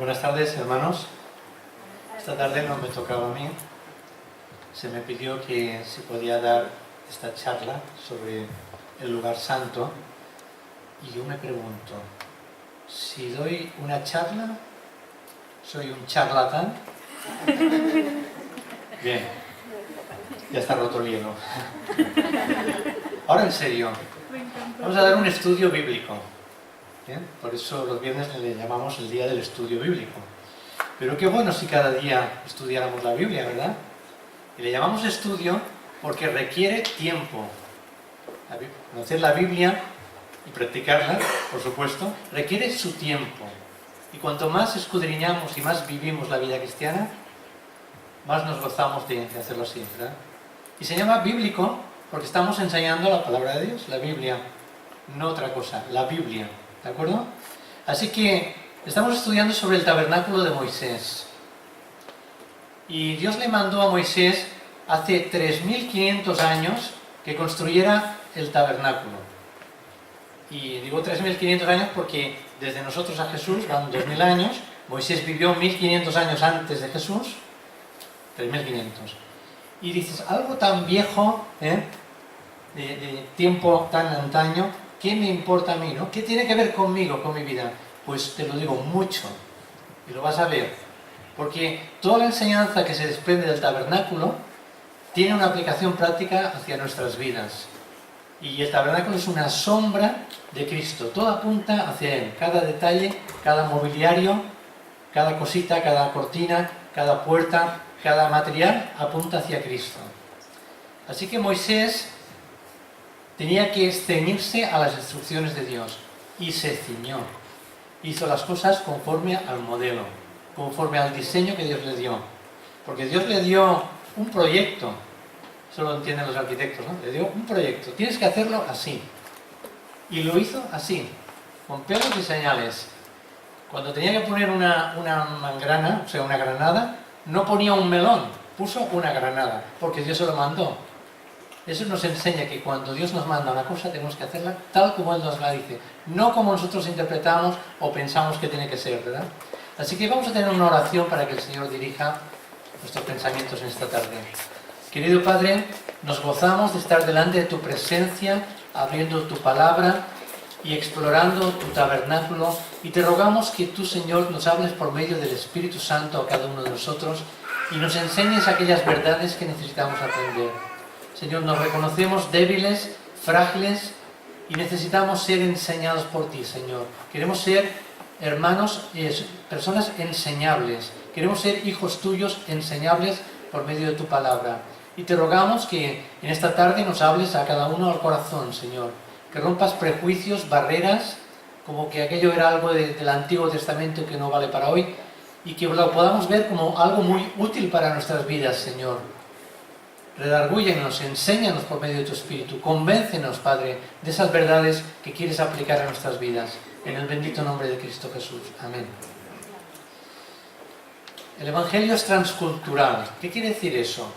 Buenas tardes, hermanos. Esta tarde no me tocaba a mí. Se me pidió que se podía dar esta charla sobre el lugar santo. Y yo me pregunto, si doy una charla, ¿soy un charlatán? Bien, ya está roto el hielo. Ahora en serio, vamos a dar un estudio bíblico. ¿Bien? Por eso los viernes le llamamos el día del estudio bíblico. Pero qué bueno si cada día estudiáramos la Biblia, ¿verdad? Y le llamamos estudio porque requiere tiempo. Conocer la Biblia y practicarla, por supuesto, requiere su tiempo. Y cuanto más escudriñamos y más vivimos la vida cristiana, más nos gozamos de hacerlo así, ¿verdad? Y se llama bíblico porque estamos enseñando la palabra de Dios, la Biblia, no otra cosa, la Biblia, ¿de acuerdo? Así que estamos estudiando sobre el tabernáculo de Moisés. Y Dios le mandó a Moisés hace 3500 años que construyera el tabernáculo. Y digo 3500 años porque desde nosotros a Jesús van 2000 años. Moisés vivió 1500 años antes de Jesús. 3500. Y dices, algo tan viejo, de tiempo tan antaño, ¿qué me importa a mí, no? ¿Qué tiene que ver conmigo, con mi vida? Pues te lo digo, mucho. Y lo vas a ver. Porque toda la enseñanza que se desprende del tabernáculo tiene una aplicación práctica hacia nuestras vidas. Y el tabernáculo es una sombra de Cristo. Todo apunta hacia Él. Cada detalle, cada mobiliario, cada cosita, cada cortina, cada puerta, cada material apunta hacia Cristo. Así que Moisés tenía que ceñirse a las instrucciones de Dios. Y se ciñó. Hizo las cosas conforme al modelo, conforme al diseño que Dios le dio. Porque Dios le dio un proyecto. Eso lo entienden los arquitectos, ¿no? Le dio un proyecto. Tienes que hacerlo así. Y lo hizo así, con pelos y señales. Cuando tenía que poner una mangrana, o sea, una granada, no ponía un melón, puso una granada, porque Dios se lo mandó. Eso nos enseña que cuando Dios nos manda una cosa, tenemos que hacerla tal como Él nos la dice, no como nosotros interpretamos o pensamos que tiene que ser, ¿verdad? Así que vamos a tener una oración para que el Señor dirija nuestros pensamientos en esta tarde. Querido Padre, nos gozamos de estar delante de tu presencia, abriendo tu palabra y explorando tu tabernáculo, y te rogamos que tú, Señor, nos hables por medio del Espíritu Santo a cada uno de nosotros y nos enseñes aquellas verdades que necesitamos aprender. Señor, nos reconocemos débiles, frágiles y necesitamos ser enseñados por ti, Señor. Queremos ser hermanos, personas enseñables. Queremos ser hijos tuyos enseñables por medio de tu palabra. Y te rogamos que en esta tarde nos hables a cada uno al corazón, Señor. Que rompas prejuicios, barreras, como que aquello era algo del Antiguo Testamento que no vale para hoy, y que lo podamos ver como algo muy útil para nuestras vidas, Señor. Redargúyenos, enséñanos por medio de tu Espíritu, convéncenos, Padre, de esas verdades que quieres aplicar a nuestras vidas. En el bendito nombre de Cristo Jesús. Amén. El Evangelio es transcultural. ¿Qué quiere decir eso?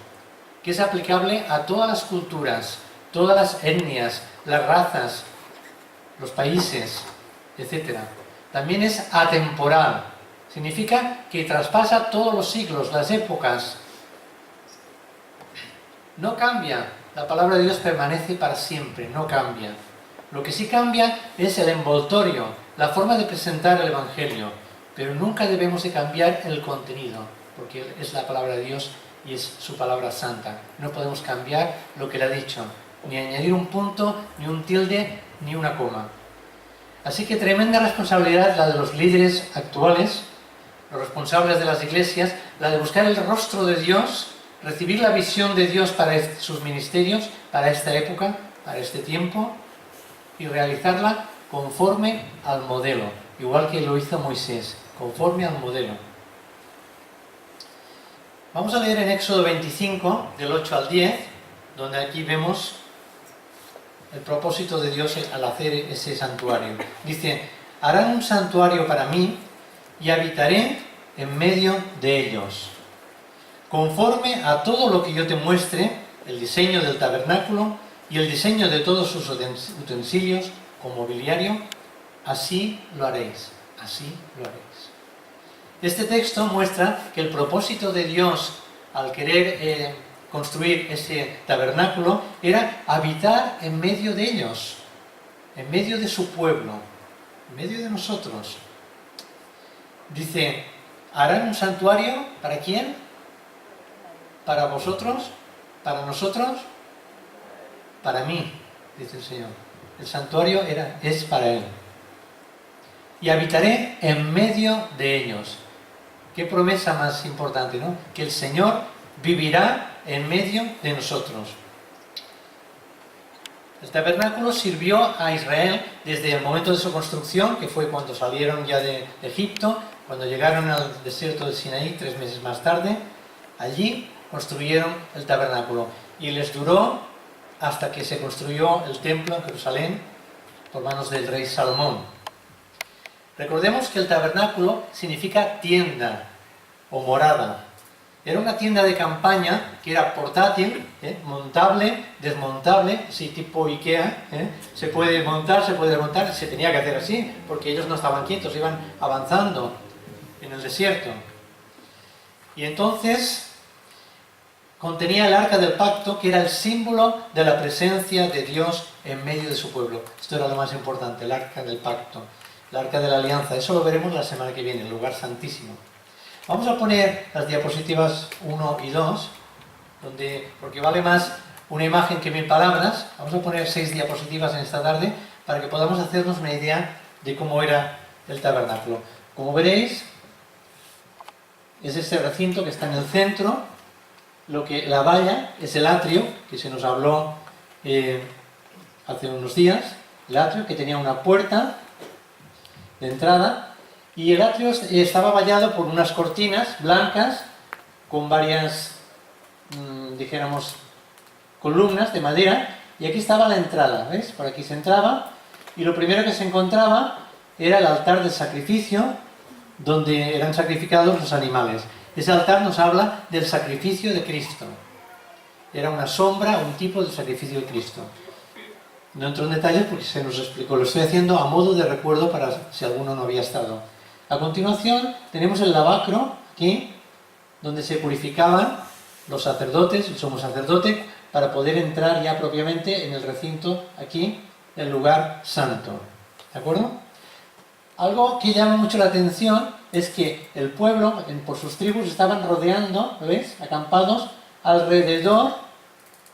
Que es aplicable a todas las culturas, todas las etnias, las razas, los países, etc. También es atemporal. Significa que traspasa todos los siglos, las épocas. No cambia. La palabra de Dios permanece para siempre, no cambia. Lo que sí cambia es el envoltorio, la forma de presentar el Evangelio. Pero nunca debemos de cambiar el contenido, porque es la palabra de Dios y es su palabra santa. No podemos cambiar lo que le ha dicho, ni añadir un punto, ni un tilde, ni una coma. Así que tremenda responsabilidad la de los líderes actuales, los responsables de las iglesias, la de buscar el rostro de Dios, recibir la visión de Dios para sus ministerios, para esta época, para este tiempo, y realizarla conforme al modelo, igual que lo hizo Moisés, conforme al modelo. Vamos a leer en Éxodo 25, del 8 al 10, donde aquí vemos el propósito de Dios al hacer ese santuario. Dice, harán un santuario para mí y habitaré en medio de ellos. Conforme a todo lo que yo te muestre, el diseño del tabernáculo y el diseño de todos sus utensilios con mobiliario, así lo haréis, así lo haréis. Este texto muestra que el propósito de Dios al querer construir ese tabernáculo era habitar en medio de ellos, en medio de su pueblo, en medio de nosotros. Dice, ¿harán un santuario para quién? ¿Para vosotros? ¿Para nosotros? Para mí, dice el Señor. El santuario es para Él. Y habitaré en medio de ellos. Qué promesa más importante, ¿no? Que el Señor vivirá en medio de nosotros. El tabernáculo sirvió a Israel desde el momento de su construcción, que fue cuando salieron ya de Egipto, cuando llegaron al desierto de Sinaí 3 meses más tarde. Allí construyeron el tabernáculo y les duró hasta que se construyó el templo en Jerusalén por manos del rey Salomón. Recordemos que el tabernáculo significa tienda o morada. Era una tienda de campaña que era portátil, montable, desmontable, sí, tipo Ikea, se puede montar, se puede desmontar, se tenía que hacer así, porque ellos no estaban quietos, iban avanzando en el desierto. Y entonces contenía el arca del pacto, que era el símbolo de la presencia de Dios en medio de su pueblo. Esto era lo más importante, el arca del pacto, el arca de la alianza. Eso lo veremos la semana que viene, el lugar santísimo. Vamos a poner las diapositivas 1 y 2, porque vale más una imagen que 1000 palabras. Vamos a poner 6 diapositivas en esta tarde para que podamos hacernos una idea de cómo era el tabernáculo. Como veréis, es este recinto que está en el centro. La valla es el atrio, que se nos habló hace unos días, el atrio que tenía una puerta de entrada. Y el atrio estaba vallado por unas cortinas blancas con varias, dijéramos, columnas de madera. Y aquí estaba la entrada, ¿ves? Por aquí se entraba y lo primero que se encontraba era el altar del sacrificio, donde eran sacrificados los animales. Ese altar nos habla del sacrificio de Cristo. Era una sombra, un tipo del sacrificio de Cristo. No entro en detalles porque se nos explicó. Lo estoy haciendo a modo de recuerdo para si alguno no había estado. A continuación tenemos el lavacro, aquí, donde se purificaban los sacerdotes, el sumo sacerdote, para poder entrar ya propiamente en el recinto, aquí, el lugar santo. ¿De acuerdo? Algo que llama mucho la atención es que el pueblo, por sus tribus, estaban rodeando, ¿ves?, acampados alrededor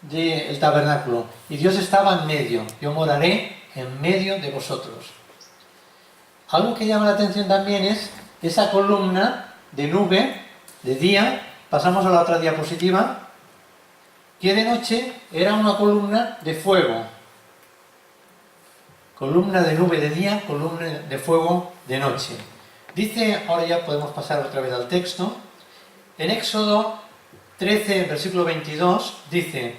del tabernáculo. Y Dios estaba en medio. Yo moraré en medio de vosotros. Algo que llama la atención también es esa columna de nube de día. Pasamos a la otra diapositiva. Que de noche era una columna de fuego. Columna de nube de día, columna de fuego de noche. Dice, ahora ya podemos pasar otra vez al texto. En Éxodo 13, versículo 22, dice: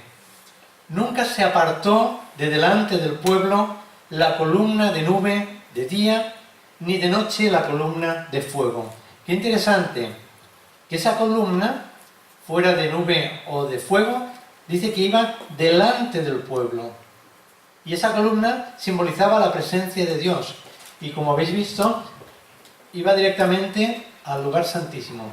nunca se apartó de delante del pueblo la columna de nube de día, ni de noche la columna de fuego. Qué interesante, que esa columna, fuera de nube o de fuego, dice que iba delante del pueblo. Y esa columna simbolizaba la presencia de Dios. Y como habéis visto, iba directamente al lugar santísimo.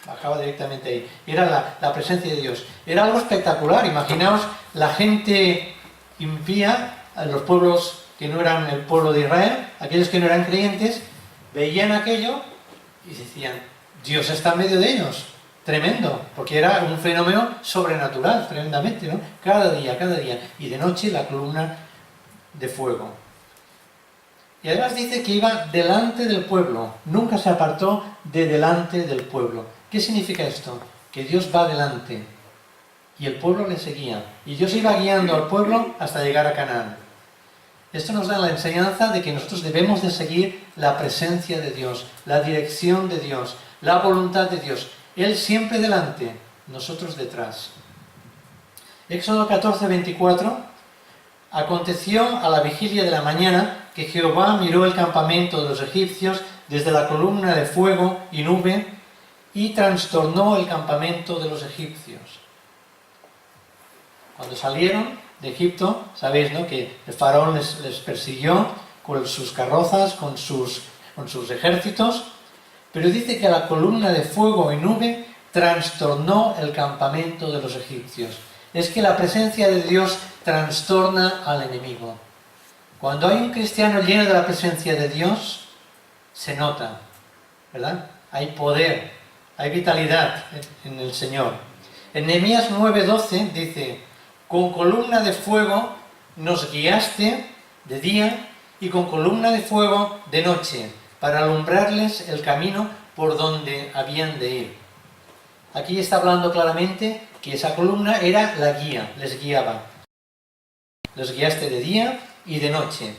Bajaba directamente ahí. Era la presencia de Dios. Era algo espectacular. Imaginaos la gente impía, los pueblos que no eran el pueblo de Israel, aquellos que no eran creyentes, veían aquello y decían, Dios está en medio de ellos. Tremendo, porque era un fenómeno sobrenatural, tremendamente, ¿no? Cada día, y de noche la columna de fuego. Y además dice que iba delante del pueblo, nunca se apartó de delante del pueblo. ¿Qué significa esto? Que Dios va delante y el pueblo le seguía. Y Dios iba guiando al pueblo hasta llegar a Canaán. Esto nos da la enseñanza de que nosotros debemos de seguir la presencia de Dios, la dirección de Dios, la voluntad de Dios. Él siempre delante, nosotros detrás. Éxodo 14, 24. Aconteció a la vigilia de la mañana que Jehová miró el campamento de los egipcios desde la columna de fuego y nube y trastornó el campamento de los egipcios. Cuando salieron de Egipto, sabéis, ¿no?, que el faraón les persiguió con sus carrozas, con sus ejércitos, Pero dice que la columna de fuego y nube trastornó el campamento de los egipcios. Es que la presencia de Dios trastorna al enemigo. Cuando hay un cristiano lleno de la presencia de Dios, se nota, ¿verdad? Hay poder, hay vitalidad en el Señor. En Nehemías 9:12 dice: con columna de fuego nos guiaste de día y con columna de fuego de noche, para alumbrarles el camino por donde habían de ir. Aquí está hablando claramente que esa columna era la guía, les guiaba. Los guiaste de día y de noche.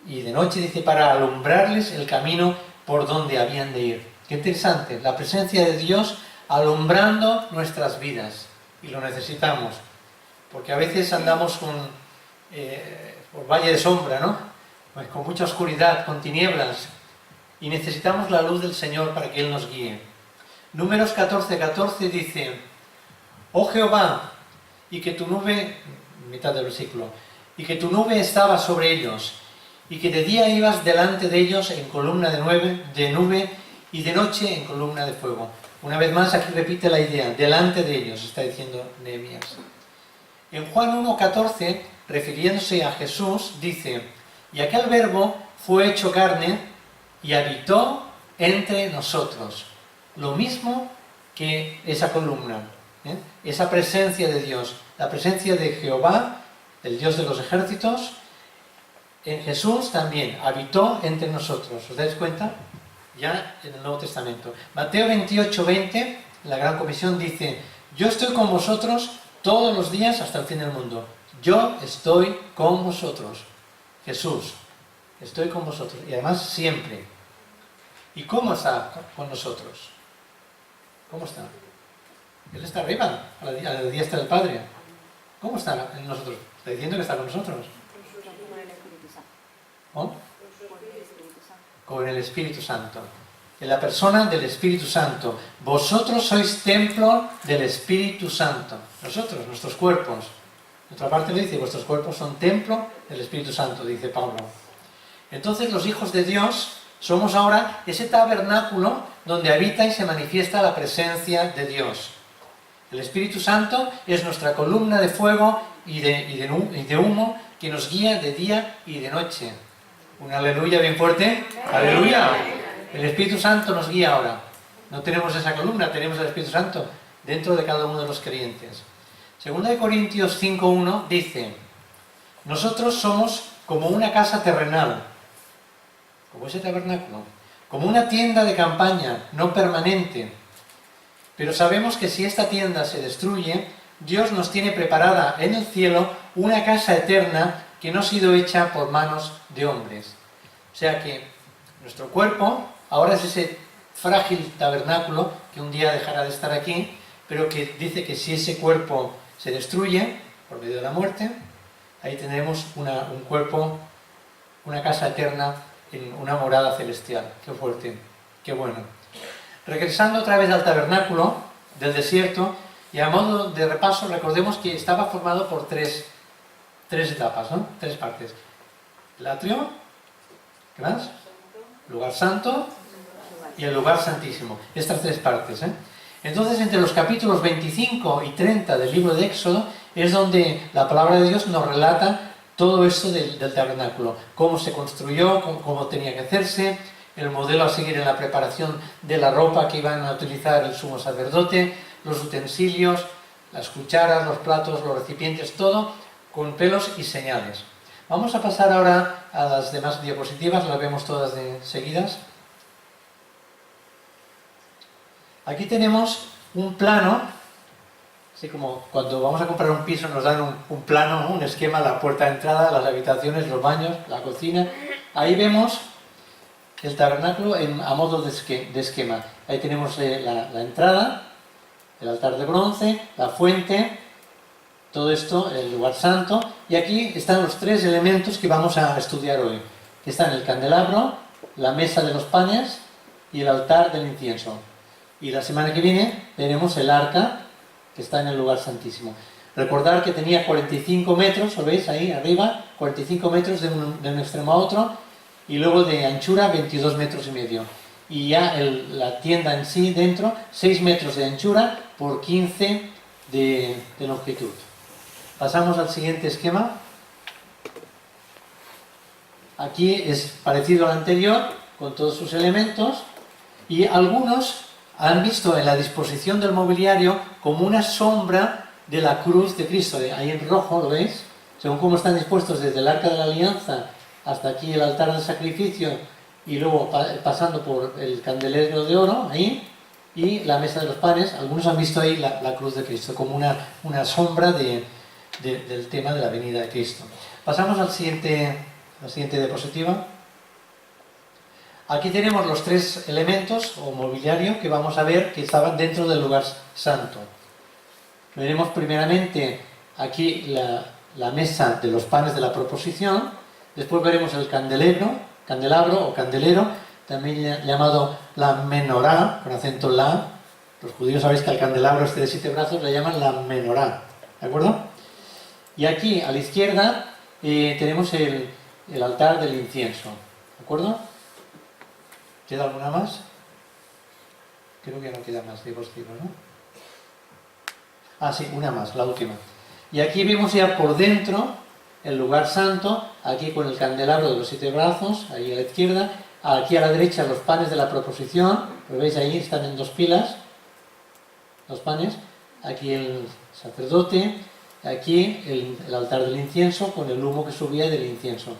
Y de noche dice para alumbrarles el camino por donde habían de ir. Qué interesante, la presencia de Dios alumbrando nuestras vidas. Y lo necesitamos, porque a veces andamos por valle de sombra, ¿no? Pues con mucha oscuridad, con tinieblas. Y necesitamos la luz del Señor para que Él nos guíe. Números 14:14 dice: oh Jehová, y que tu nube, mitad del versículo, y que tu nube estaba sobre ellos, y que de día ibas delante de ellos en columna de nube, y de noche en columna de fuego. Una vez más aquí repite la idea, delante de ellos, está diciendo Nehemías. En Juan 1:14, refiriéndose a Jesús, dice: y aquel verbo fue hecho carne y habitó entre nosotros. Lo mismo que esa columna, esa presencia de Dios, la presencia de Jehová, el Dios de los ejércitos, en Jesús también habitó entre nosotros. ¿Os dais cuenta? Ya en el Nuevo Testamento. Mateo 28:20, la Gran Comisión dice: yo estoy con vosotros todos los días hasta el fin del mundo. Yo estoy con vosotros. Jesús, estoy con vosotros. Y además siempre. ¿Y cómo está con nosotros? ¿Cómo está? Él está arriba, a la diestra del Padre. ¿Cómo está en nosotros? Está diciendo que está con nosotros. ¿Oh? Con el Espíritu Santo. En la persona del Espíritu Santo. Vosotros sois templo del Espíritu Santo. Nosotros, nuestros cuerpos. En otra parte le dice: vuestros cuerpos son templo del Espíritu Santo, dice Pablo. Entonces los hijos de Dios somos ahora ese tabernáculo donde habita y se manifiesta la presencia de Dios. El Espíritu Santo es nuestra columna de fuego y de humo que nos guía de día y de noche. Un aleluya bien fuerte. ¡Aleluya! El Espíritu Santo nos guía ahora. No tenemos esa columna, tenemos el Espíritu Santo dentro de cada uno de los creyentes. Segunda de Corintios 5:1 dice: nosotros somos como una casa terrenal, como ese tabernáculo, como una tienda de campaña, no permanente. Pero sabemos que si esta tienda se destruye, Dios nos tiene preparada en el cielo una casa eterna que no ha sido hecha por manos de hombres. O sea que nuestro cuerpo ahora es ese frágil tabernáculo que un día dejará de estar aquí, pero que dice que si ese cuerpo se destruye por medio de la muerte, ahí tendremos un cuerpo, una casa eterna, en una morada celestial. Qué fuerte, qué bueno. Regresando otra vez al tabernáculo del desierto, y a modo de repaso, recordemos que estaba formado por tres etapas, ¿no? Tres partes. El atrio, ¿qué más? Lugar santo y el lugar santísimo. Estas tres partes, ¿eh? Entonces, entre los capítulos 25 y 30 del libro de Éxodo es donde la palabra de Dios nos relata todo esto del tabernáculo, cómo se construyó, cómo tenía que hacerse, el modelo a seguir en la preparación de la ropa que iban a utilizar el sumo sacerdote, los utensilios, las cucharas, los platos, los recipientes, todo con pelos y señales. Vamos a pasar ahora a las demás diapositivas, las vemos todas de seguidas. Aquí tenemos un plano, así como cuando vamos a comprar un piso nos dan un plano, ¿no? Un esquema, la puerta de entrada, las habitaciones, los baños, la cocina. Ahí vemos el tabernáculo a modo de esquema. Ahí tenemos la entrada, el altar de bronce, la fuente, todo esto, el lugar santo. Y aquí están los tres elementos que vamos a estudiar hoy. Que están el candelabro, la mesa de los panes y el altar del incienso. Y la semana que viene veremos el arca, que está en el lugar santísimo. Recordar que tenía 45 metros, ¿lo veis ahí arriba? 45 metros de un extremo a otro, y luego de anchura 22 metros y medio. y ya la tienda en sí dentro, 6 metros de anchura por 15 de longitud. Pasamos al siguiente esquema. Aquí es parecido al anterior, con todos sus elementos, y algunos han visto en la disposición del mobiliario como una sombra de la cruz de Cristo. Ahí en rojo, ¿lo veis? Según cómo están dispuestos desde el Arca de la Alianza hasta aquí el altar del sacrificio y luego pasando por el candelero de oro, ahí, y la mesa de los panes, algunos han visto ahí la cruz de Cristo como una sombra del tema de la venida de Cristo. Pasamos a la siguiente diapositiva. Aquí tenemos los 3 elementos o mobiliario que vamos a ver que estaban dentro del lugar santo. Veremos primeramente aquí la mesa de los panes de la proposición, después veremos el candelabro o candelero, también llamado la menorá, con acento la. Los judíos sabéis que al candelabro este de 7 brazos le llaman la menorá, ¿de acuerdo? Y aquí a la izquierda tenemos el altar del incienso, ¿de acuerdo? ¿Queda alguna más? Creo que no queda más diapositiva, ¿no? Ah, sí, una más, la última. Y aquí vemos ya por dentro el lugar santo, aquí con el candelabro de los 7 brazos, ahí a la izquierda, aquí a la derecha los panes de la proposición, lo veis ahí, están en 2 pilas, los panes, aquí el sacerdote, aquí el altar del incienso con el humo que subía del incienso.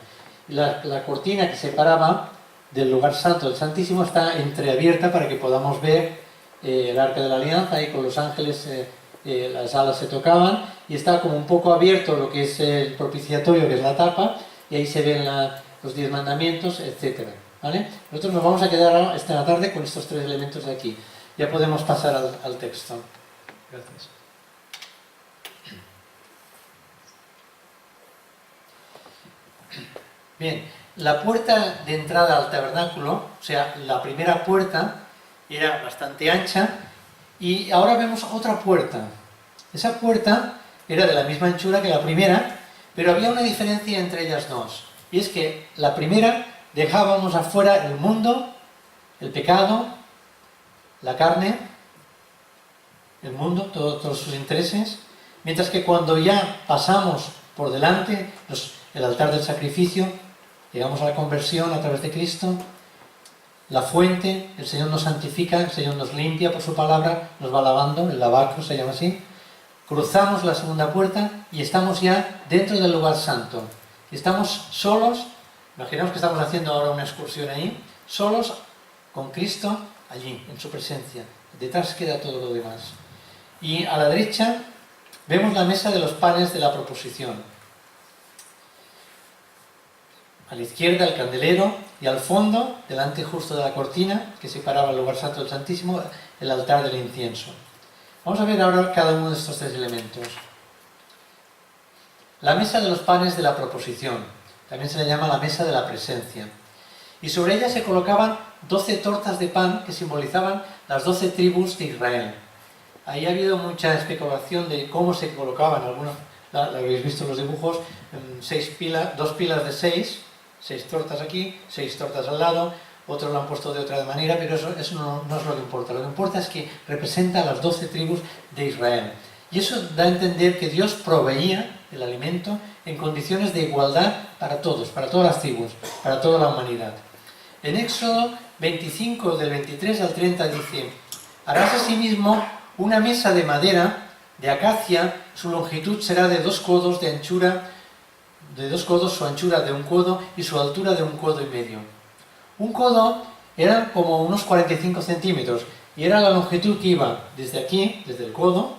Y la cortina que separaba del lugar santo del Santísimo está entreabierta para que podamos ver el Arca de la Alianza, ahí con los ángeles, las alas se tocaban, y está como un poco abierto lo que es el propiciatorio, que es la tapa, y ahí se ven los 10 mandamientos, etc. ¿Vale? Nosotros nos vamos a quedar esta tarde con estos 3 elementos de aquí. Ya podemos pasar al texto. Gracias. Bien, la puerta de entrada al tabernáculo, o sea, la primera puerta, era bastante ancha, y ahora vemos otra puerta. Esa puerta era de la misma anchura que la primera, pero había una diferencia entre ellas dos. Y es que la primera dejábamos afuera el mundo, el pecado, la carne, el mundo, todos sus intereses, mientras que cuando ya pasamos por delante el altar del sacrificio, llegamos a la conversión a través de Cristo, la fuente, el Señor nos santifica, el Señor nos limpia por su palabra, nos va lavando, el lavacro se llama así, cruzamos la segunda puerta y estamos ya dentro del lugar santo. Estamos solos, imaginamos que estamos haciendo ahora una excursión ahí, solos con Cristo allí, en su presencia. Detrás queda todo lo demás. Y a la derecha vemos la mesa de los panes de la proposición. A la izquierda el candelero y al fondo, delante justo de la cortina que separaba el lugar santo del Santísimo, el altar del incienso. Vamos a ver ahora cada uno de estos 3 elementos. La mesa de los panes de la proposición, también se le llama la mesa de la presencia. Y sobre ella se colocaban 12 tortas de pan que simbolizaban las 12 tribus de Israel. Ahí ha habido mucha especulación de cómo se colocaban, algunos lo habéis visto en los dibujos, 2 pilas de 6 tortas aquí, 6 tortas al lado, otros lo han puesto de otra manera, pero eso no es lo que importa. Lo que importa es que representa a las 12 tribus de Israel. Y eso da a entender que Dios proveía el alimento en condiciones de igualdad para todos, para todas las tribus, para toda la humanidad. En Éxodo 25, del 23 al 30 dice: harás asimismo una mesa de madera de acacia, su longitud será de 2 codos de anchura, de 2 codos, su anchura de 1 codo y su altura de 1 codo y medio. 1 codo eran como unos 45 centímetros y era la longitud que iba desde aquí, desde el codo,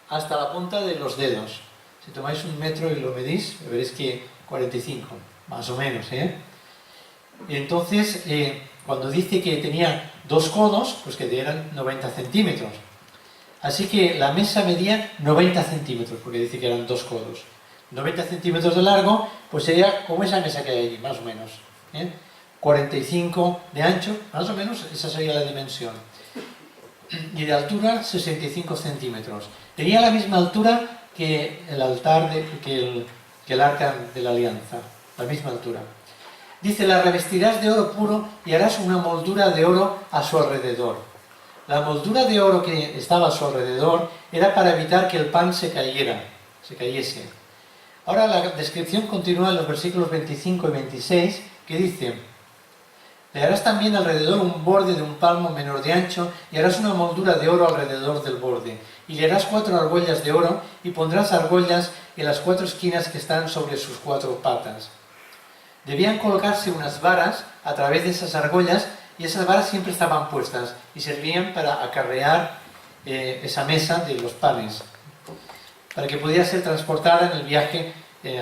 hasta la punta de los dedos. Si tomáis 1 metro y lo medís, veréis que 45, más o menos, ¿eh? Y entonces, cuando dice que tenía 2 codos, pues que eran 90 centímetros. Así que la mesa medía 90 centímetros, porque dice que eran 2 codos. 90 centímetros de largo, pues sería como esa mesa que hay allí, más o menos. 45 de ancho, más o menos, esa sería la dimensión. Y de altura, 65 centímetros. Tenía la misma altura que el altar, que el arca de la alianza, la misma altura. Dice, la revestirás de oro puro y harás una moldura de oro a su alrededor. La moldura de oro que estaba a su alrededor era para evitar que el pan se cayese. Ahora la descripción continúa en los versículos 25 y 26, que dice, le harás también alrededor un borde de un palmo menor de ancho y harás una moldura de oro alrededor del borde. Y le harás 4 argollas de oro y pondrás argollas en las 4 esquinas que están sobre sus 4 patas. Debían colocarse unas varas a través de esas argollas y esas varas siempre estaban puestas y servían para acarrear esa mesa de los panes, para que pudiera ser transportada en el viaje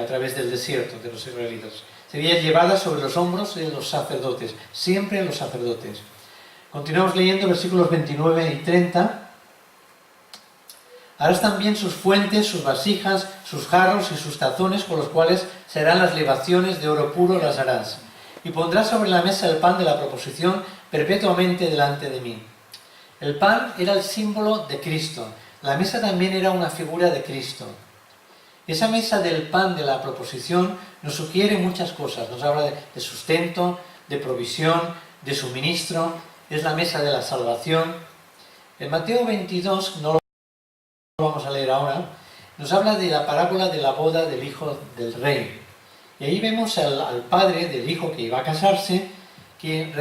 a través del desierto de los israelitas. Sería llevada sobre los hombros de los sacerdotes, siempre los sacerdotes. Continuamos leyendo versículos 29 y 30. Harás también sus fuentes, sus vasijas, sus jarros y sus tazones con los cuales serán las libaciones de oro puro, las harás. Y pondrás sobre la mesa el pan de la proposición perpetuamente delante de mí. El pan era el símbolo de Cristo. La mesa también era una figura de Cristo. Esa mesa del pan de la proposición nos sugiere muchas cosas. Nos habla de sustento, de provisión, de suministro. Es la mesa de la salvación. En Mateo 22, no lo vamos a leer ahora, nos habla de la parábola de la boda del hijo del rey. Y ahí vemos al padre del hijo que iba a casarse, que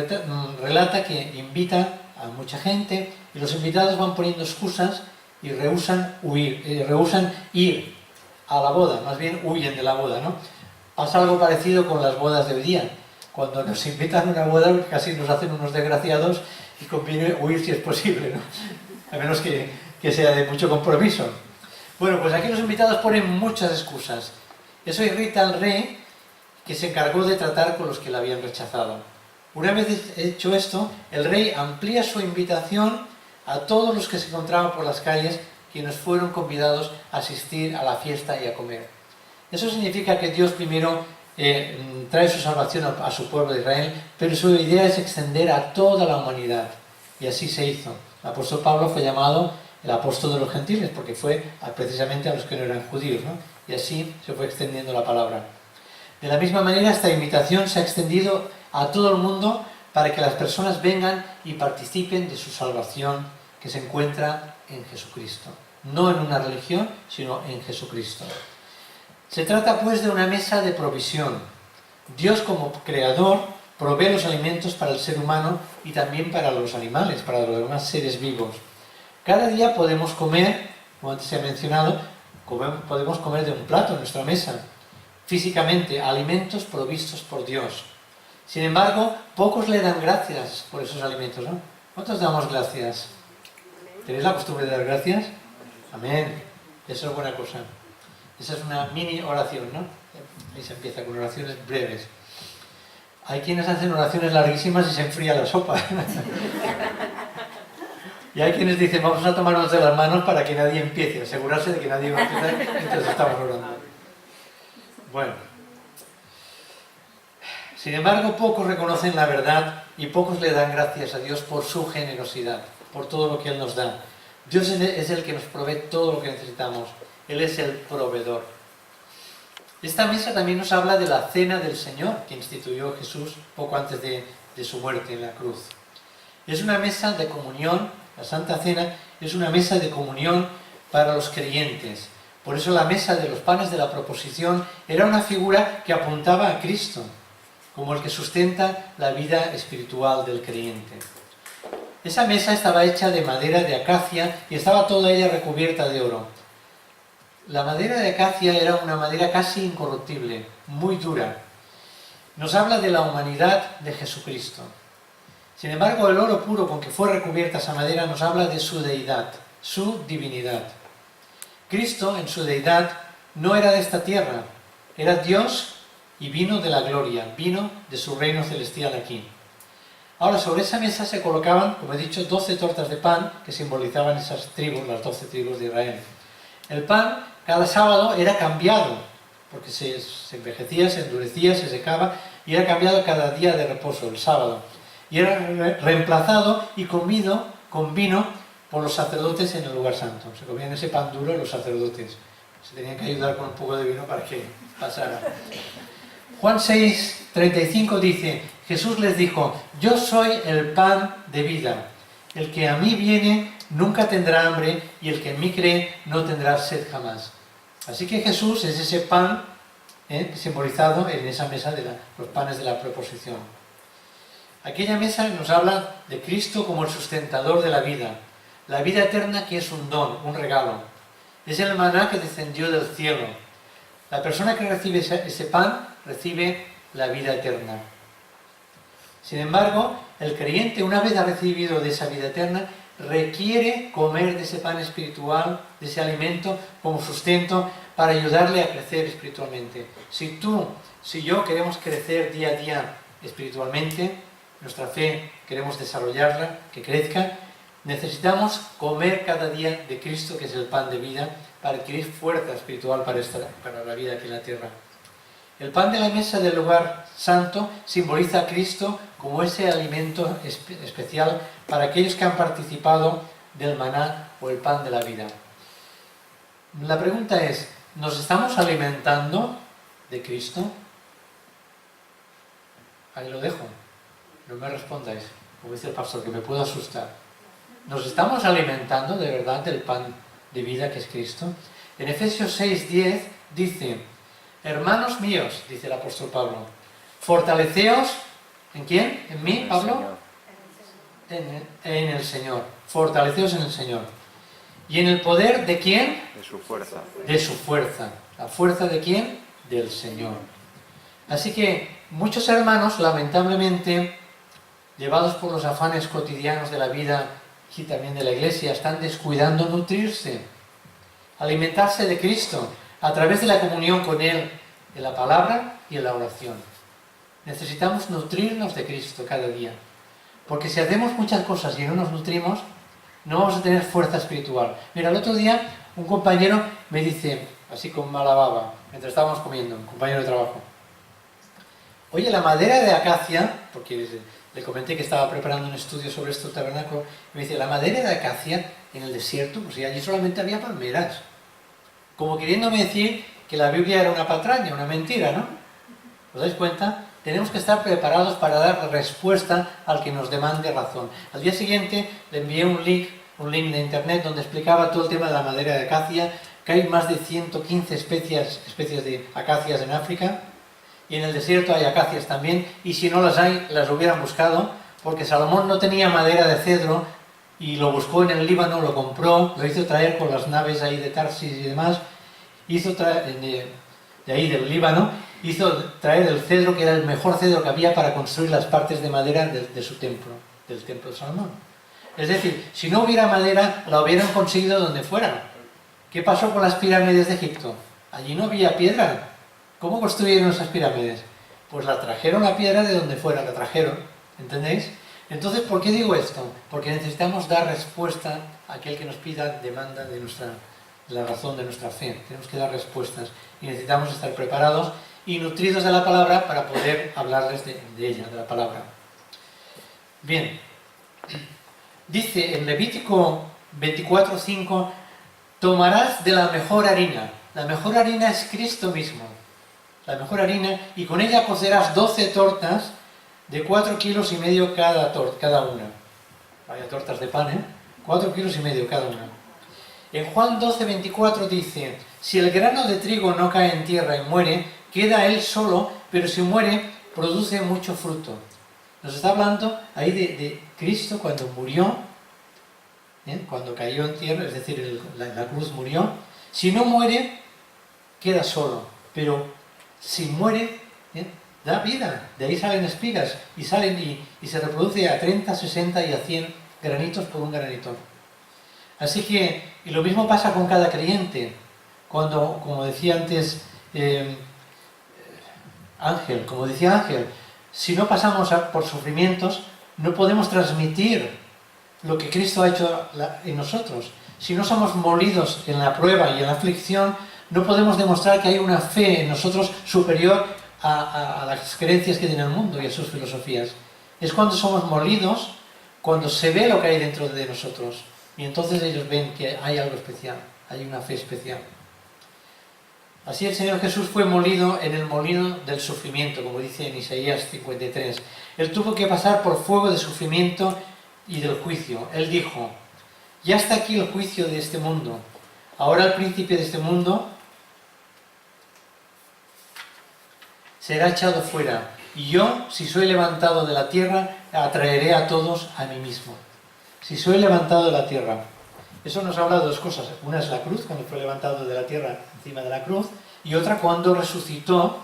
relata que invita a mucha gente y los invitados van poniendo excusas y rehúsan ir a la boda, más bien huyen de la boda, ¿no? Pasa algo parecido con las bodas de hoy día. Cuando nos invitan a una boda casi nos hacen unos desgraciados y conviene huir si es posible, ¿no? A menos que sea de mucho compromiso. Bueno, pues aquí los invitados ponen muchas excusas. Eso irrita al rey, que se encargó de tratar con los que la habían rechazado. Una vez hecho esto, el rey amplía su invitación a todos los que se encontraban por las calles, quienes fueron convidados a asistir a la fiesta y a comer. Eso significa que Dios primero trae su salvación a su pueblo de Israel, pero su idea es extender a toda la humanidad. Y así se hizo. El apóstol Pablo fue llamado el apóstol de los gentiles, porque fue precisamente a los que no eran judíos, ¿no? Y así se fue extendiendo la palabra. De la misma manera, esta invitación se ha extendido a todo el mundo para que las personas vengan y participen de su salvación que se encuentra en Jesucristo. No en una religión, sino en Jesucristo. Se trata pues de una mesa de provisión. Dios como creador provee los alimentos para el ser humano y también para los animales, para los demás seres vivos. Cada día podemos comer, como antes se ha mencionado, podemos comer de un plato en nuestra mesa. Físicamente, alimentos provistos por Dios. Sin embargo, pocos le dan gracias por esos alimentos, ¿no? ¿Cuántos damos gracias? ¿Tenéis la costumbre de dar gracias? Amén. Eso es buena cosa. Esa es una mini oración, ¿no? Ahí se empieza con oraciones breves. Hay quienes hacen oraciones larguísimas y se enfría la sopa. Y hay quienes dicen, vamos a tomarnos de las manos para que nadie empiece, asegurarse de que nadie va a empezar mientras estamos orando. Bueno. Sin embargo, pocos reconocen la verdad y pocos le dan gracias a Dios por su generosidad, por todo lo que Él nos da. Dios es el que nos provee todo lo que necesitamos. Él es el proveedor. Esta mesa también nos habla de la cena del Señor que instituyó Jesús poco antes de su muerte en la cruz. Es una mesa de comunión, la Santa Cena es una mesa de comunión para los creyentes. Por eso la mesa de los panes de la proposición era una figura que apuntaba a Cristo, como el que sustenta la vida espiritual del creyente. Esa mesa estaba hecha de madera de acacia y estaba toda ella recubierta de oro. La madera de acacia era una madera casi incorruptible, muy dura. Nos habla de la humanidad de Jesucristo. Sin embargo, el oro puro con que fue recubierta esa madera nos habla de su deidad, su divinidad. Cristo, en su deidad, no era de esta tierra, era Dios y vino de la gloria, vino de su reino celestial aquí. Ahora, sobre esa mesa se colocaban, como he dicho, 12 tortas de pan que simbolizaban esas tribus, las 12 tribus de Israel. El pan, cada sábado, era cambiado, porque se envejecía, se endurecía, se secaba, y era cambiado cada día de reposo, el sábado. Y era reemplazado y comido con vino por los sacerdotes en el lugar santo. Se comían ese pan duro los sacerdotes. Se tenían que ayudar con un poco de vino para que pasara. Juan 6:35 dice, Jesús les dijo, yo soy el pan de vida. El que a mí viene nunca tendrá hambre y el que en mí cree no tendrá sed jamás. Así que Jesús es ese pan simbolizado en esa mesa de los panes de la proposición. Aquella mesa nos habla de Cristo como el sustentador de la vida eterna que es un don, un regalo. Es el maná que descendió del cielo. La persona que recibe ese pan recibe la vida eterna. Sin embargo, el creyente, una vez ha recibido de esa vida eterna, requiere comer de ese pan espiritual, de ese alimento como sustento para ayudarle a crecer espiritualmente. Si tú, si yo queremos crecer día a día espiritualmente, nuestra fe queremos desarrollarla, que crezca, necesitamos comer cada día de Cristo, que es el pan de vida, para adquirir fuerza espiritual para la vida aquí en la tierra. El pan de la mesa del lugar santo simboliza a Cristo como ese alimento especial para aquellos que han participado del maná o el pan de la vida. La pregunta es, ¿nos estamos alimentando de Cristo? Ahí lo dejo. No me respondáis, como dice el pastor, que me puedo asustar. ¿Nos estamos alimentando de verdad del pan de vida que es Cristo? En Efesios 6:10 dice, hermanos míos, dice el apóstol Pablo, fortaleceos, ¿en quién? ¿En mí, Pablo? En el Señor. Fortaleceos en el Señor. ¿Y en el poder de quién? De su fuerza. De su fuerza. ¿La fuerza de quién? Del Señor. Así que muchos hermanos, lamentablemente, llevados por los afanes cotidianos de la vida y también de la iglesia, están descuidando nutrirse, alimentarse de Cristo a través de la comunión con Él, de la palabra y de la oración. Necesitamos nutrirnos de Cristo cada día, porque si hacemos muchas cosas y no nos nutrimos, no vamos a tener fuerza espiritual. Mira, el otro día un compañero me dice, así con mala baba, mientras estábamos comiendo, un compañero de trabajo, oye, la madera de acacia, porque le comenté que estaba preparando un estudio sobre esto del tabernáculo, y me dice, la madera de acacia en el desierto, pues allí solamente había palmeras. Como queriéndome decir que la Biblia era una patraña, una mentira, ¿no? ¿Os dais cuenta? Tenemos que estar preparados para dar respuesta al que nos demande razón. Al día siguiente le envié un link de internet donde explicaba todo el tema de la madera de acacia, que hay más de 115 especies de acacias en África, y en el desierto hay acacias también, y si no las hay, las hubieran buscado, porque Salomón no tenía madera de cedro, y lo buscó en el Líbano, lo compró, lo hizo traer con las naves ahí de Tarsis y demás, hizo traer de ahí del Líbano, hizo traer el cedro, que era el mejor cedro que había para construir las partes de madera de su templo, del templo de Salomón. Es decir, si no hubiera madera, la hubieran conseguido donde fuera. ¿Qué pasó con las pirámides de Egipto? Allí no había piedra. ¿Cómo construyeron esas pirámides? Pues la trajeron la piedra de donde fuera, la trajeron, ¿entendéis? Entonces, ¿por qué digo esto? Porque necesitamos dar respuesta a aquel que nos pida, demanda de la razón de nuestra fe. Tenemos que dar respuestas y necesitamos estar preparados y nutridos de la palabra para poder hablarles de ella, de la palabra. Bien, dice en Levítico 24:5, tomarás de la mejor harina. La mejor harina es Cristo mismo. La mejor harina, y con ella cocerás 12 tortas de 4,5 kilos cada una. Vaya tortas de pan, ¿eh? 4,5 kilos cada una. En Juan 12:24 dice, si el grano de trigo no cae en tierra y muere, queda él solo, pero si muere, produce mucho fruto. Nos está hablando ahí de Cristo cuando murió, cuando cayó en tierra, es decir, la cruz murió. Si no muere, queda solo, pero si muere, da vida. De ahí salen espigas y se reproduce a 30, 60 y a 100 granitos por un granito. Así que, y lo mismo pasa con cada creyente. Cuando, como decía antes Ángel, si no pasamos por sufrimientos, no podemos transmitir lo que Cristo ha hecho en nosotros. Si no somos molidos en la prueba y en la aflicción, no podemos demostrar que hay una fe en nosotros superior a las creencias que tiene el mundo y a sus filosofías. Es cuando somos molidos, cuando se ve lo que hay dentro de nosotros. Y entonces ellos ven que hay algo especial, hay una fe especial. Así el Señor Jesús fue molido en el molino del sufrimiento, como dice en Isaías 53. Él tuvo que pasar por fuego de sufrimiento y del juicio. Él dijo: ya está aquí el juicio de este mundo. Ahora el príncipe de este mundo será echado fuera. Y yo, si soy levantado de la tierra, atraeré a todos a mí mismo. Si soy levantado de la tierra. Eso nos habla de dos cosas. Una es la cruz, cuando fue levantado de la tierra encima de la cruz, y otra cuando resucitó,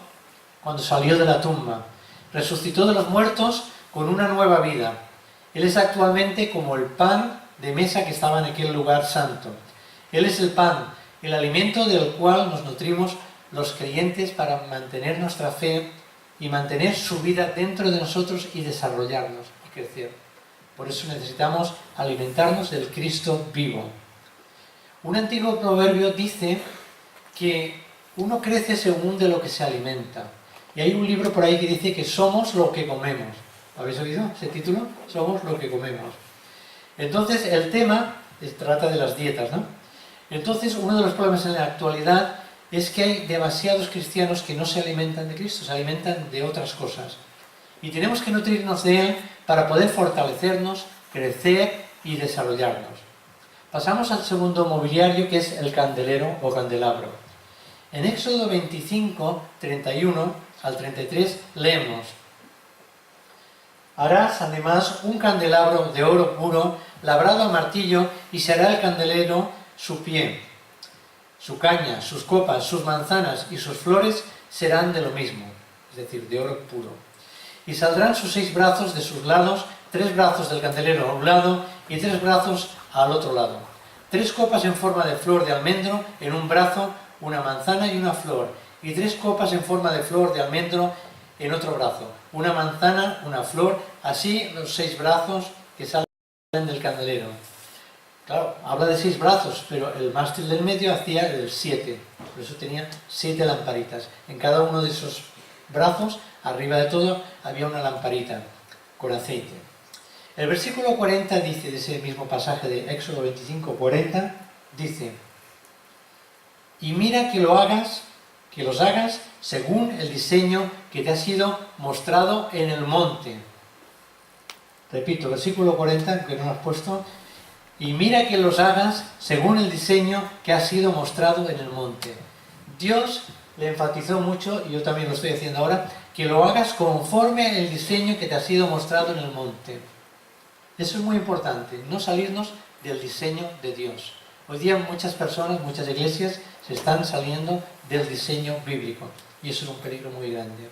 cuando salió de la tumba. Resucitó de los muertos con una nueva vida. Él es actualmente como el pan de mesa que estaba en aquel lugar santo. Él es el pan, el alimento del cual nos nutrimos los creyentes para mantener nuestra fe y mantener su vida dentro de nosotros y desarrollarnos y crecer. Por eso necesitamos alimentarnos del Cristo vivo. Un antiguo proverbio dice que uno crece según de lo que se alimenta. Y hay un libro por ahí que dice que somos lo que comemos. ¿Habéis oído ese título? Somos lo que comemos. Entonces el tema trata de las dietas, ¿no? Entonces uno de los problemas en la actualidad es que hay demasiados cristianos que no se alimentan de Cristo, se alimentan de otras cosas. Y tenemos que nutrirnos de Él para poder fortalecernos, crecer y desarrollarnos. Pasamos al segundo mobiliario, que es el candelero o candelabro. En Éxodo 25, 31 al 33 leemos: harás además un candelabro de oro puro, labrado a martillo, y se hará el candelero su pie, su caña, sus copas, sus manzanas y sus flores serán de lo mismo, es decir, de oro puro. Y saldrán sus 6 brazos de sus lados, 3 brazos del candelero a un lado y 3 brazos al otro lado. 3 copas en forma de flor de almendro en un brazo, una manzana y una flor, y 3 copas en forma de flor de almendro en otro brazo, una manzana, una flor, así los 6 brazos que salen del candelero. Claro, habla de 6 brazos, pero el mástil del medio hacía el 7, por eso tenía 7 lamparitas. En cada uno de esos brazos, arriba de todo, había una lamparita con aceite. El versículo 40 dice, de ese mismo pasaje de Éxodo 25, 40, dice: y mira que los hagas según el diseño que te ha sido mostrado en el monte. Repito, versículo 40, que no lo has puesto. Y mira que los hagas según el diseño que ha sido mostrado en el monte. Dios le enfatizó mucho, y yo también lo estoy haciendo ahora, que lo hagas conforme el diseño que te ha sido mostrado en el monte. Eso es muy importante, no salirnos del diseño de Dios. Hoy día muchas personas, muchas iglesias, se están saliendo del diseño bíblico, y eso es un peligro muy grande.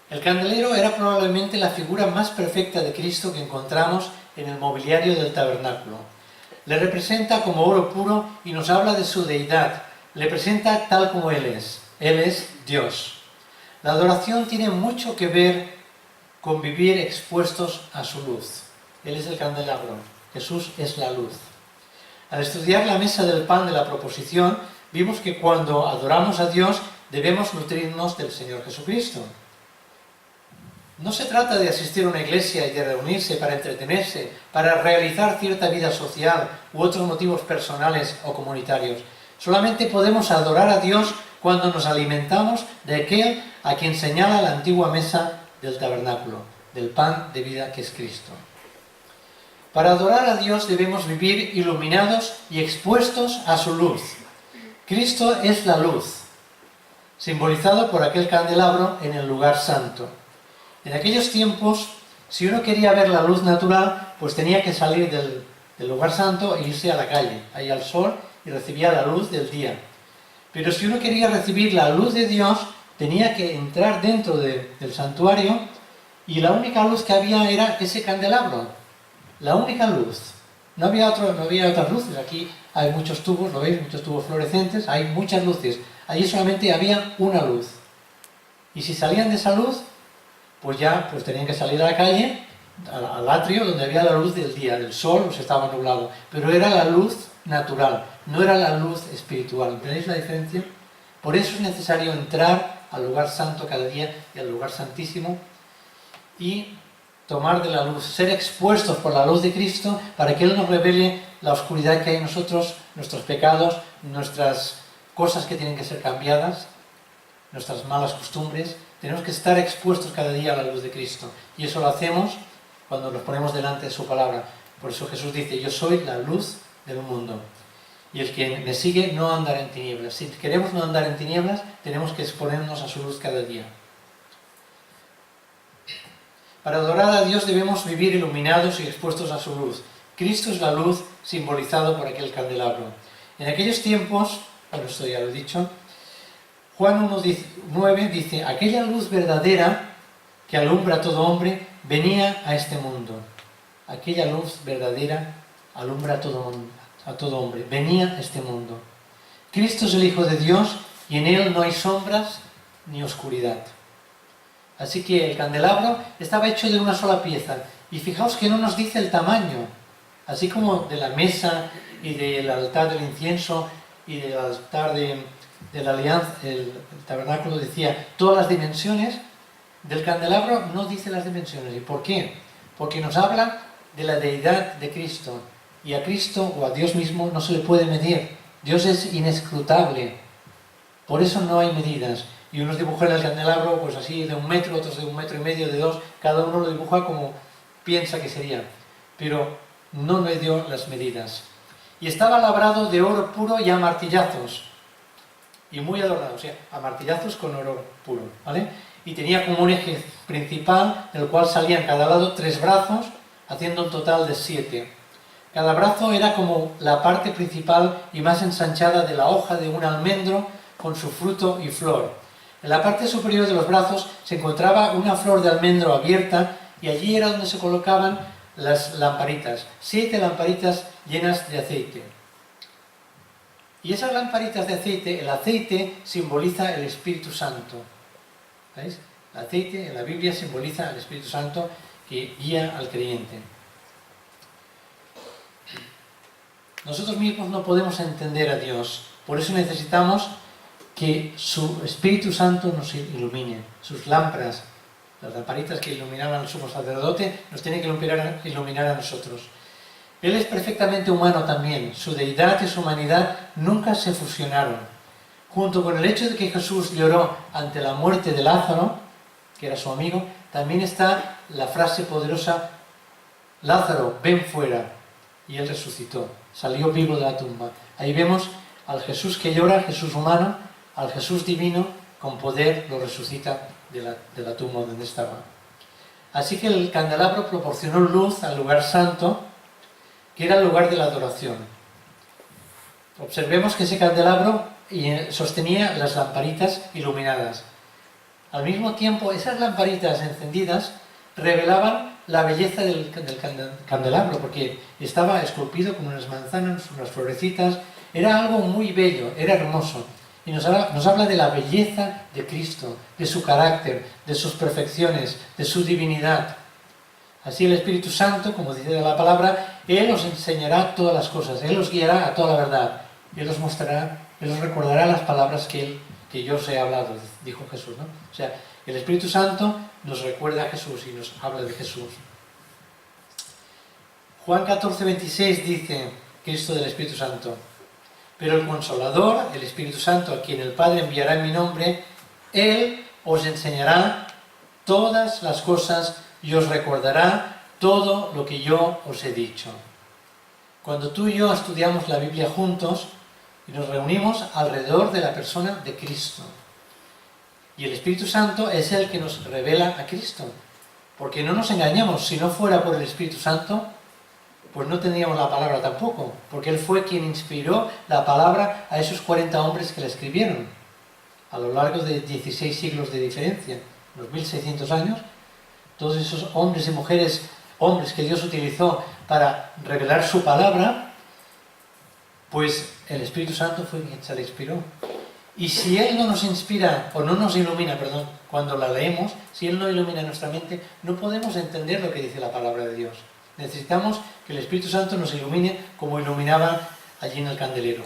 El candelero era probablemente la figura más perfecta de Cristo que encontramos en el mobiliario del tabernáculo. Le representa como oro puro y nos habla de su deidad. Le presenta tal como Él es. Él es Dios. La adoración tiene mucho que ver con vivir expuestos a su luz. Él es el candelabro. Jesús es la luz. Al estudiar la mesa del pan de la proposición, vimos que cuando adoramos a Dios debemos nutrirnos del Señor Jesucristo. No se trata de asistir a una iglesia y de reunirse para entretenerse, para realizar cierta vida social u otros motivos personales o comunitarios. Solamente podemos adorar a Dios cuando nos alimentamos de aquel a quien señala la antigua mesa del tabernáculo, del pan de vida que es Cristo. Para adorar a Dios debemos vivir iluminados y expuestos a su luz. Cristo es la luz, simbolizado por aquel candelabro en el lugar santo. En aquellos tiempos, si uno quería ver la luz natural, pues tenía que salir del lugar santo e irse a la calle, ahí al sol, y recibía la luz del día. Pero si uno quería recibir la luz de Dios, tenía que entrar dentro del santuario, y la única luz que había era ese candelabro. La única luz. No había otras luces. Aquí hay muchos tubos, ¿lo veis? Muchos tubos fluorescentes, hay muchas luces. Allí solamente había una luz. Y si salían de esa luz, pues tenían que salir a la calle, al atrio, donde había la luz del día, del sol, pues estaba nublado. Pero era la luz natural, no era la luz espiritual. ¿Entendéis la diferencia? Por eso es necesario entrar al lugar santo cada día y al lugar santísimo y tomar de la luz, ser expuestos por la luz de Cristo para que Él nos revele la oscuridad que hay en nosotros, nuestros pecados, nuestras cosas que tienen que ser cambiadas, nuestras malas costumbres. Tenemos que estar expuestos cada día a la luz de Cristo. Y eso lo hacemos cuando nos ponemos delante de su palabra. Por eso Jesús dice, yo soy la luz del mundo. Y el que me sigue no andará en tinieblas. Si queremos no andar en tinieblas, tenemos que exponernos a su luz cada día. Para adorar a Dios debemos vivir iluminados y expuestos a su luz. Cristo es la luz simbolizado por aquel candelabro. En aquellos tiempos, bueno, esto ya lo he dicho, Juan 1:9 dice, aquella luz verdadera que alumbra a todo hombre venía a este mundo. Aquella luz verdadera alumbra a todo hombre, venía a este mundo. Cristo es el Hijo de Dios y en Él no hay sombras ni oscuridad. Así que el candelabro estaba hecho de una sola pieza. Y fijaos que no nos dice el tamaño. Así como de la mesa y del altar del incienso y del altar de la alianza, el tabernáculo decía todas las dimensiones, del candelabro no dice las dimensiones. ¿Y por qué? Porque nos habla de la deidad de Cristo. Y a Cristo o a Dios mismo no se le puede medir. Dios es inescrutable. Por eso no hay medidas. Y unos dibujan el candelabro pues así de 1 metro, otros de 1,5 metros, de 2. Cada uno lo dibuja como piensa que sería. Pero no le dio las medidas. Y estaba labrado de oro puro y a martillazos. Y muy adornado, o sea, a martillazos con oro puro, ¿vale? Y tenía como un eje principal, del cual salían cada lado 3 brazos, haciendo un total de 7. Cada brazo era como la parte principal y más ensanchada de la hoja de un almendro con su fruto y flor. En la parte superior de los brazos se encontraba una flor de almendro abierta y allí era donde se colocaban las lamparitas, 7 lamparitas llenas de aceite. Y esas lamparitas de aceite, el aceite simboliza el Espíritu Santo. ¿Veis? El aceite en la Biblia simboliza el Espíritu Santo que guía al creyente. Nosotros mismos no podemos entender a Dios, por eso necesitamos que su Espíritu Santo nos ilumine. Sus lámparas, las lamparitas que iluminaban al sumo sacerdote, nos tienen que iluminar a nosotros. Él es perfectamente humano también. Su deidad y su humanidad nunca se fusionaron. Junto con el hecho de que Jesús lloró ante la muerte de Lázaro, que era su amigo, también está la frase poderosa, Lázaro, ven fuera. Y él resucitó, salió vivo de la tumba. Ahí vemos al Jesús que llora, al Jesús humano, al Jesús divino, con poder lo resucita de la tumba donde estaba. Así que el candelabro proporcionó luz al lugar santo, que era el lugar de la adoración. Observemos que ese candelabro sostenía las lamparitas iluminadas. Al mismo tiempo, esas lamparitas encendidas revelaban la belleza del candelabro, porque estaba esculpido con unas manzanas, unas florecitas. Era algo muy bello, era hermoso. Y nos habla de la belleza de Cristo, de su carácter, de sus perfecciones, de su divinidad. Así el Espíritu Santo, como dice la palabra, Él os enseñará todas las cosas, Él os guiará a toda la verdad, Él os mostrará, Él os recordará las palabras que yo os he hablado, dijo Jesús, ¿no? O sea, el Espíritu Santo nos recuerda a Jesús y nos habla de Jesús. Juan 14:26 dice, Cristo del Espíritu Santo, pero el Consolador, el Espíritu Santo, a quien el Padre enviará en mi nombre, Él os enseñará todas las cosas y os recordará todo lo que yo os he dicho. Cuando tú y yo estudiamos la Biblia juntos y nos reunimos alrededor de la persona de Cristo, y el Espíritu Santo es el que nos revela a Cristo, porque no nos engañamos, si no fuera por el Espíritu Santo, pues no tendríamos la palabra tampoco, porque Él fue quien inspiró la palabra a esos 40 hombres que la escribieron, a lo largo de 16 siglos de diferencia, unos 1600 años. Todos esos hombres y mujeres, hombres que Dios utilizó para revelar su palabra, pues el Espíritu Santo fue quien se la inspiró. Y si Él no nos inspira, o no nos ilumina, perdón, cuando la leemos, si Él no ilumina nuestra mente, no podemos entender lo que dice la palabra de Dios. Necesitamos que el Espíritu Santo nos ilumine como iluminaba allí en el candelero.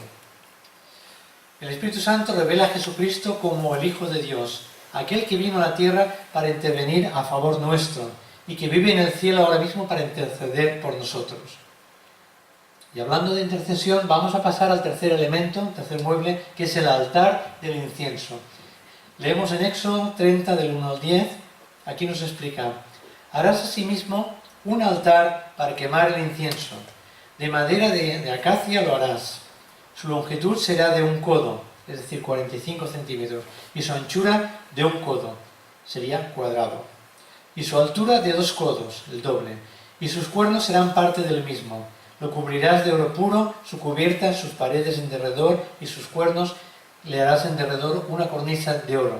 El Espíritu Santo revela a Jesucristo como el Hijo de Dios, aquel que vino a la tierra para intervenir a favor nuestro y que vive en el cielo ahora mismo para interceder por nosotros. Y hablando de intercesión, vamos a pasar al tercer elemento, tercer mueble, que es el altar del incienso. Leemos en Éxodo 30, del 1 al 10, aquí nos explica: harás asimismo un altar para quemar el incienso. De madera de acacia lo harás. Su longitud será de 1 codo, es decir, 45 centímetros, y su anchura de 1 codo, sería cuadrado. Y su altura de 2 codos, el doble, y sus cuernos serán parte del mismo. Lo cubrirás de oro puro, su cubierta, sus paredes en derredor y sus cuernos le harás en derredor una cornisa de oro.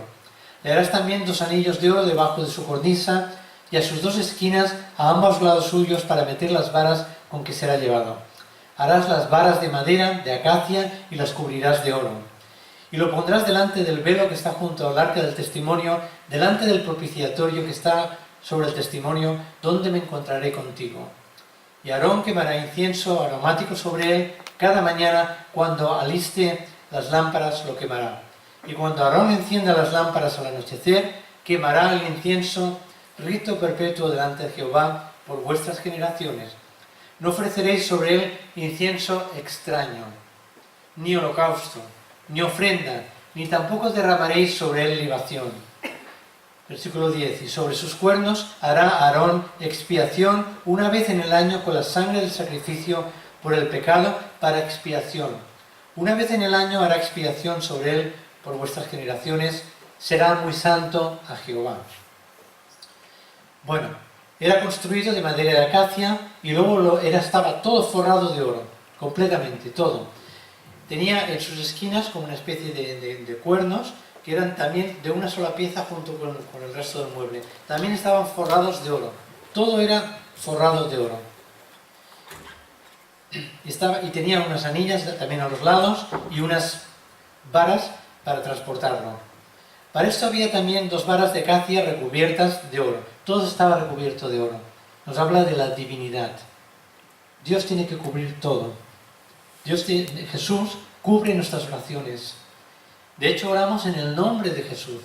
Le harás también 2 anillos de oro debajo de su cornisa y a sus 2 esquinas a ambos lados suyos para meter las varas con que será llevado. Harás las varas de madera, de acacia, y las cubrirás de oro. Y lo pondrás delante del velo que está junto al arca del testimonio, delante del propiciatorio que está sobre el testimonio, donde me encontraré contigo. Y Aarón quemará incienso aromático sobre él cada mañana, cuando aliste las lámparas lo quemará. Y cuando Aarón encienda las lámparas al anochecer, quemará el incienso, rito perpetuo delante de Jehová por vuestras generaciones. No ofreceréis sobre él incienso extraño, ni holocausto, ni ofrenda, ni tampoco derramaréis sobre él libación. Versículo 10. Y sobre sus cuernos hará Aarón expiación una vez en el año con la sangre del sacrificio por el pecado para expiación. Una vez en el año hará expiación sobre él por vuestras generaciones. Será muy santo a Jehová. Bueno, era construido de madera de acacia y luego estaba todo forrado de oro, completamente, todo. Tenía en sus esquinas como una especie de cuernos que eran también de una sola pieza junto con el resto del mueble. También estaban forrados de oro. Todo era forrado de oro. Y tenía unas anillas también a los lados y unas varas para transportarlo. Para esto había también 2 varas de acacia recubiertas de oro. Todo estaba recubierto de oro. Nos habla de la divinidad. Dios tiene que cubrir todo. Jesús cubre nuestras oraciones. De hecho, oramos en el nombre de Jesús.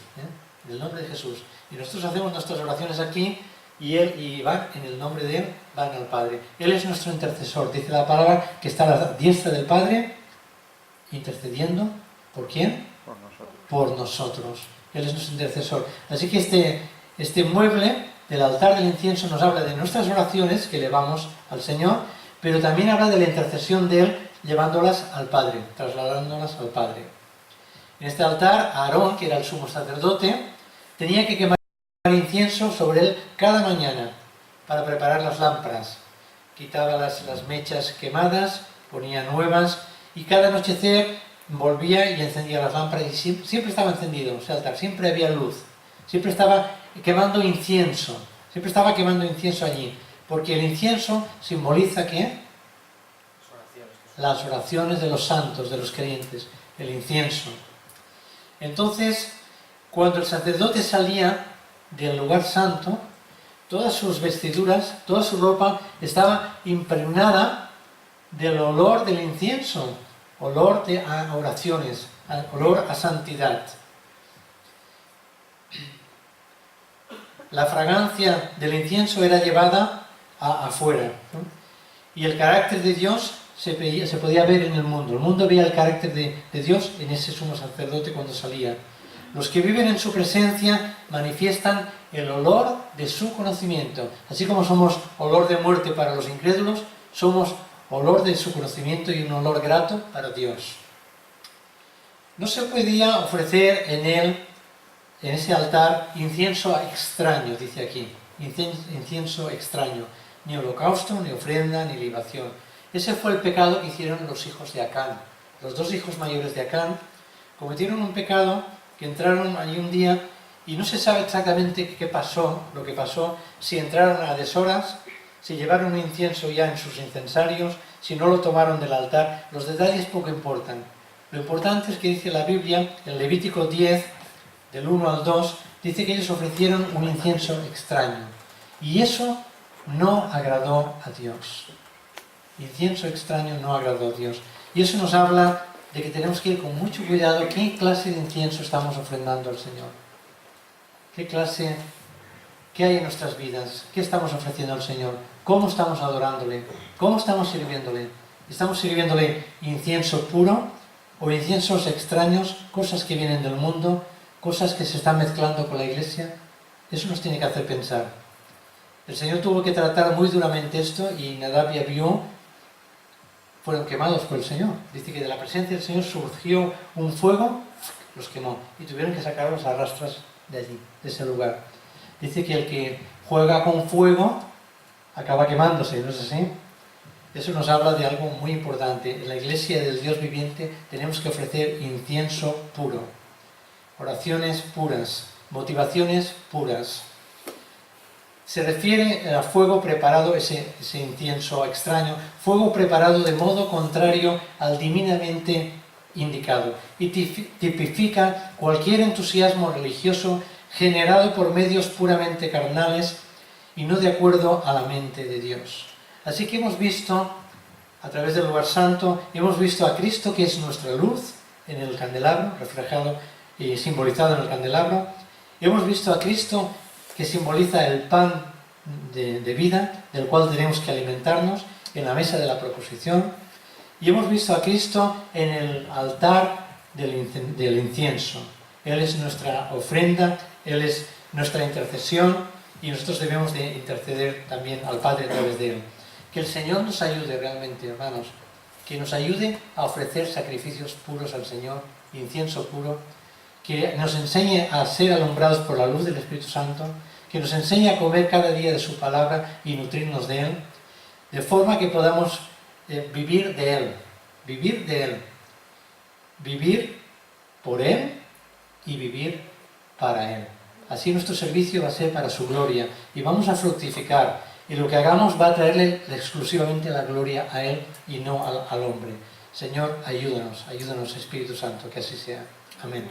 En el nombre de Jesús. Y nosotros hacemos nuestras oraciones aquí y van en el nombre de Él, van al Padre. Él es nuestro intercesor. Dice la palabra que está a la diestra del Padre intercediendo. ¿Por quién? Por nosotros. Por nosotros. Él es nuestro intercesor. Así que este mueble del altar del incienso nos habla de nuestras oraciones que elevamos al Señor, pero también habla de la intercesión de Él llevándolas al Padre, trasladándolas al Padre. En este altar, Aarón, que era el sumo sacerdote, tenía que quemar incienso sobre él cada mañana para preparar las lámparas. Quitaba las mechas quemadas, ponía nuevas y cada anochecer volvía y encendía las lámparas y siempre estaba encendido ese altar, siempre había luz, siempre estaba quemando incienso allí, porque el incienso simboliza ¿qué? Las oraciones de los santos, de los creyentes, el incienso. Entonces, cuando el sacerdote salía del lugar santo, todas sus vestiduras, toda su ropa estaba impregnada del olor del incienso, olor a oraciones, olor a santidad. La fragancia del incienso era llevada afuera, ¿no? Y el carácter de Dios se podía ver en el mundo. El mundo veía el carácter de Dios en ese sumo sacerdote cuando salía. Los que viven en su presencia manifiestan el olor de su conocimiento. Así como somos olor de muerte para los incrédulos, somos olor de su conocimiento y un olor grato para Dios. No se podía ofrecer en ese altar, incienso extraño, dice aquí. Incienso extraño. Ni holocausto, ni ofrenda, ni libación. Ese fue el pecado que hicieron los hijos de Acán. Los 2 hijos mayores de Acán cometieron un pecado que entraron allí un día y no se sabe exactamente qué pasó, lo que pasó, si entraron a deshoras, si llevaron un incienso ya en sus incensarios, si no lo tomaron del altar. Los detalles poco importan. Lo importante es que dice la Biblia, en Levítico 10, del 1 al 2, dice que ellos ofrecieron un incienso extraño. Y eso no agradó a Dios. Incienso extraño no agradó a Dios. Y eso nos habla de que tenemos que ir con mucho cuidado qué clase de incienso estamos ofrendando al Señor. ¿Qué hay en nuestras vidas? ¿Qué estamos ofreciendo al Señor? ¿Cómo estamos adorándole? ¿Cómo estamos sirviéndole? ¿Estamos sirviéndole incienso puro o inciensos extraños, cosas que vienen del mundo, cosas que se están mezclando con la Iglesia? Eso nos tiene que hacer pensar. El Señor tuvo que tratar muy duramente esto y Nadab y Abiú fueron quemados por el Señor. Dice que de la presencia del Señor surgió un fuego, los quemó, y tuvieron que sacarlos a rastras de allí, de ese lugar. Dice que el que juega con fuego acaba quemándose, ¿no es así? Eso nos habla de algo muy importante. En la Iglesia del Dios viviente tenemos que ofrecer incienso puro, oraciones puras, motivaciones puras. Se refiere a fuego preparado, ese incienso extraño, fuego preparado de modo contrario al divinamente indicado, y tipifica cualquier entusiasmo religioso generado por medios puramente carnales y no de acuerdo a la mente de Dios. Así que hemos visto, a través del lugar santo, hemos visto a Cristo, que es nuestra luz, en el candelabro, reflejado y simbolizado en el candelabro. Hemos visto a Cristo, que simboliza el pan de vida, del cual tenemos que alimentarnos, en la mesa de la proposición. Y hemos visto a Cristo en el altar del incienso. Él es nuestra ofrenda, Él es nuestra intercesión, y nosotros debemos de interceder también al Padre a través de Él. Que el Señor nos ayude realmente, hermanos, que nos ayude a ofrecer sacrificios puros al Señor, incienso puro, que nos enseñe a ser alumbrados por la luz del Espíritu Santo, que nos enseñe a comer cada día de su palabra y nutrirnos de Él, de forma que podamos vivir de Él, vivir de Él, vivir por Él y vivir para Él. Así nuestro servicio va a ser para su gloria y vamos a fructificar, y lo que hagamos va a traerle exclusivamente la gloria a Él y no al hombre. Señor, ayúdanos, Espíritu Santo, que así sea. Amén.